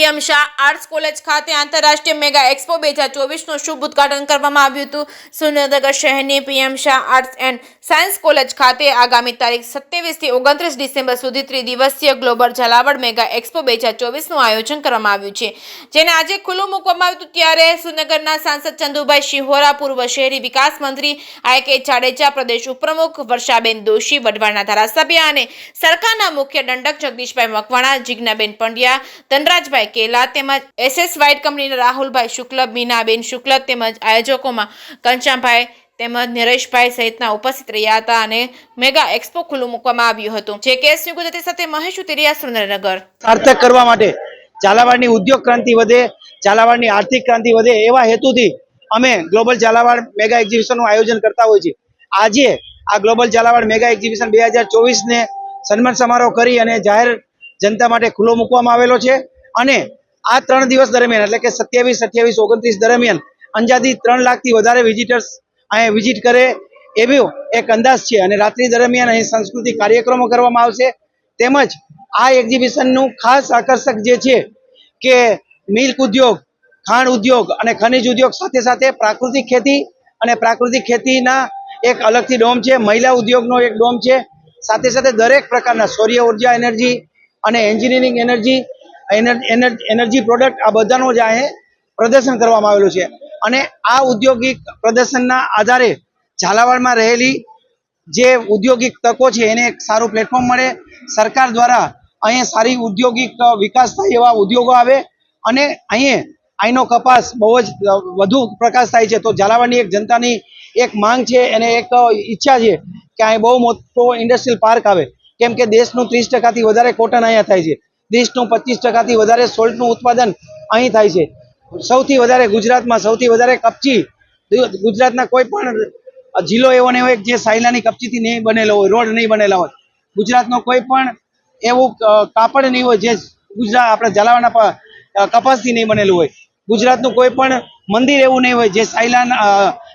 PM Shah arts college ખાતે આંતરરાષ્ટ્રીય mega expo 2024નું શુભ ઉદ્ઘાટન કરવામાં આવ્યું હતું। સુરેન્દ્રનગર શહેરની PM Shah arts and science college ખાતે આગામી તારીખ 27 થી 29 ડિસેમ્બર સુધી ત્રિદિવસીય ગ્લોબલ ઝાલાવાડ મેગા એક્સપો 2024નું આયોજન કરવામાં આવ્યું છે, જેને આજે ખુલ્લું મૂકવામાં આવ્યું હતું। ત્યારે સુરેન્દ્રનગરના સાંસદ ચંદુભાઈ શિહોરા, પૂર્વ શહેરી વિકાસ મંત્રી આઈ.કે. જાડેજા, પ્રદેશ ઉપપ્રમુખ વર્ષાબેન દોશી, વઢવાણના ધારાસભ્ય અને સરકારના મુખ્ય દંડક જગદીશભાઈ મકવાણા, જીજ્ઞાબેન પંડ્યા, ધનરાજભાઈ કેલા તેમજ એસએસ વાઇટ કંપનીના રાહુલભાઈ શુક્લ, બીનાબેન શુક્લ તેમજ આયોજકોમાં ઘનશ્યામભાઈ તેમજ નરેશભાઈ સહિતના ઉપસ્થિત રહ્યા હતા અને મેગા એક્સપો ખુલ્લું મૂકવામાં આવ્યું હતું। જે કેસ ગુજરાતી સાથે મહેશ ઉતરિયા, સુરેન્દ્રનગર। સાર્થક કરવા માટે ઝાલાવાડની ઉદ્યોગ ક્રાંતિ વધે, ઝાલાવાડની આર્થિક ક્રાંતિ વધે એવા હેતુથી અમે ગ્લોબલ ઝાલાવાડ મેગા એક્ઝિબિશનનું આયોજન કરતા હોઈએ છીએ। આજે આ ગ્લોબલ ઝાલાવાડ મેગા એક્ઝિબિશન 2024 ને સન્માન સમારોહ કરી અને જાહેર જનતા માટે ખુલ્લો મૂકવામાં આવેલો છે અને આ 3 દિવસ દરમિયાન એટલે કે 27, 28, 29 દરમિયાન અંદાજિત 3 લાખથી વધારે વિઝિટર્સ અહીં વિઝિટ કરે એવો એક અંદાજ છે અને રાત્રિ દરમિયાન અહીં સાંસ્કૃતિક કાર્યક્રમો કરવામાં આવશે। તેમજ આ એક્ઝિબિશનનું ખાસ આકર્ષક જે છે કે મિલ્ક ઉદ્યોગ, ખાંડ ઉદ્યોગ અને ખનિજ ઉદ્યોગ સાથે સાથે પ્રાકૃતિક ખેતી અને પ્રાકૃતિક ખેતીના એક અલગથી ડોમ છે, મહિલા ઉદ્યોગનો એક ડોમ છે, સાથે સાથે દરેક પ્રકારના સૌર ઉર્જા એનર્જી અને એન્જિનિયરિંગ એનર્જી પ્રોડક્ટ આ બધાનું જ અહીં પ્રદર્શન કરવામાં આવેલું છે અને આ ઔદ્યોગિક પ્રદર્શનના આધારે ઝાલાવાડમાં રહેલી જે ઔદ્યોગિક તકો છે એને એક સારું પ્લેટફોર્મ મળે, સરકાર દ્વારા અહીંયા સારી ઔદ્યોગિક વિકાસ થાય એવા ઉદ્યોગો આવે અને અહીંનો કપાસ બહુ જ વધુ પ્રકાશ થાય છે। તો ઝાલાવાડની એક જનતાની એક માંગ છે અને એક ઈચ્છા છે કે અહીં બહુ મોટો ઇન્ડસ્ટ્રીયલ પાર્ક આવે, કેમ કે દેશનું 30% વધારે કોટન અહીંયા થાય છે, દેશનું 25% વધારે સોલ્ટનું ઉત્પાદન અહીં થાય છે, સૌથી વધારે ગુજરાતમાં સૌથી વધારે કપચી ગુજરાતના કોઈ પણ જિલ્લો એવો નહીં હોય જે સાયલાની કપચીથી નહીં બનેલો હોય, રોડ નહીં બનેલા હોય, ગુજરાતનો કોઈ પણ એવું કાપડ નહીં હોય જે ગુજરાત આપણા ઝાલાવાડના કપાસથી નહીં બનેલું હોય, ગુજરાતનું કોઈ પણ મંદિર એવું નહીં હોય જે સાયલા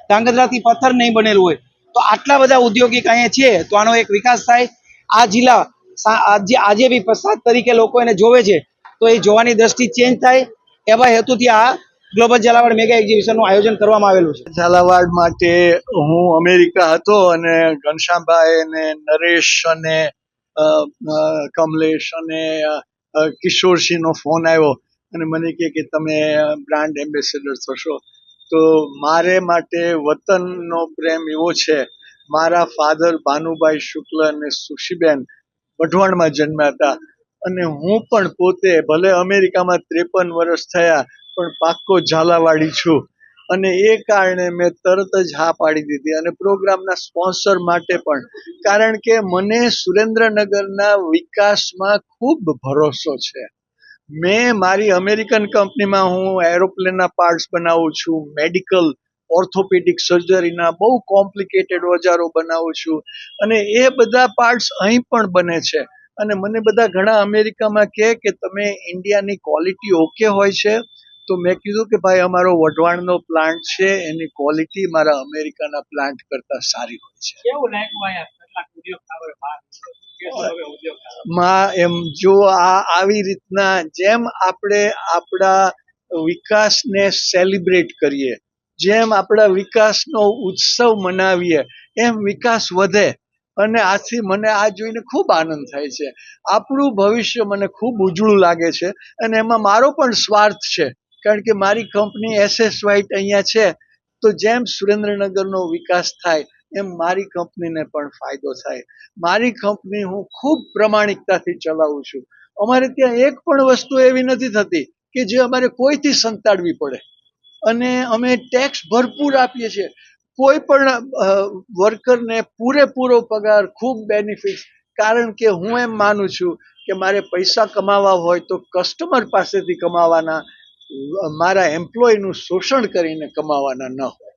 ધાંગધ્રાથી પથ્થર નહીં બનેલું હોય। તો આટલા બધા ઔદ્યોગિક અહીંયા છે તો આનો એક વિકાસ થાય। આ જિલ્લા આજે બી પ્રસાદ તરીકે લોકો એને જોવે છે તો એ જોવાની દ્રષ્ટિ ચેન્જ થાય એવા હેતુથી આ ગ્લોબલ ઝાલાવાડ મેગા એક્ઝિબિશનનું આયોજન કરવામાં આવેલું છે। ઝાલાવાડ માટે હું અમેરિકા હતો અને ઘનશ્યામભાઈ અને નરેશ અને કમલેશ અને કિશોરસિંહનો ફોન આવ્યો અને મને કહે કે તમે બ્રાન્ડ એમ્બેસેડર થશો। તો મારે માટે વતનનો પ્રેમ એવો છે, મારા ફાધર ભાનુભાઈ શુક્લ અને સુશીબેન વઢવાણમાં જન્મ્યા હતા અને હું પણ પોતે ભલે અમેરિકામાં 53 વર્ષ થયા પણ પાક્કો ઝાલાવાડી છું અને એ કારણે મેં તરત જ હા પાડી દીધી અને પ્રોગ્રામના સ્પોન્સર માટે પણ, કારણ કે મને સુરેન્દ્રનગરના વિકાસમાં ખૂબ ભરોસો છે। મેં મારી અમેરિકન કંપનીમાં હું એરોપ્લેનના પાર્ટ્સ બનાવું છું, મેડિકલ ઓર્થોપેડિક સર્જરીના બહુ કોમ્પ્લિકેટેડ ઓજારો બનાવું છું અને એ બધા પાર્ટ્સ અહીં પણ બને છે અને મને બધા ઘણા અમેરિકામાં કહે કે તમે ઇન્ડિયાની ક્વોલિટી ઓકે હોય છે, તો મેં કીધું કે ભાઈ અમારો વઢવાણનો પ્લાન્ટ છે એની ક્વોલિટી મારા અમેરિકાના પ્લાન્ટ કરતાં સારી હોય છે। એમ જો આવી રીતના જેમ આપણે આપણા વિકાસને સેલિબ્રેટ કરીએ, જેમ આપણા વિકાસનો ઉત્સવ મનાવીએ એમ વિકાસ વધે અને આથી મને આ જોઈને ખૂબ આનંદ થાય છે। આપણું ભવિષ્ય મને ખૂબ ઉજળું લાગે છે અને એમાં મારો પણ સ્વાર્થ છે, કારણ કે મારી કંપની એસએસ વાઇટ અહીંયા છે તો જેમ સુરેન્દ્રનગરનો વિકાસ થાય એમ મારી કંપનીને પણ ફાયદો થાય। મારી કંપની હું ખૂબ પ્રમાણિકતાથી ચલાવું છું, અમારે ત્યાં એક પણ વસ્તુ એવી નથી થતી કે જે અમારે કોઈથી સંતાડવી પડે અને અમે ટેક્સ ભરપૂર આપીએ છીએ, કોઈ પણ વર્કરને પૂરેપૂરો પગાર, ખૂબ બેનિફિટ, કારણ કે હું એમ માનું છું કે મારે પૈસા કમાવા હોય તો કસ્ટમર પાસેથી કમાવાના, મારા એમ્પ્લોયનું શોષણ કરીને કમાવાના ન હોય।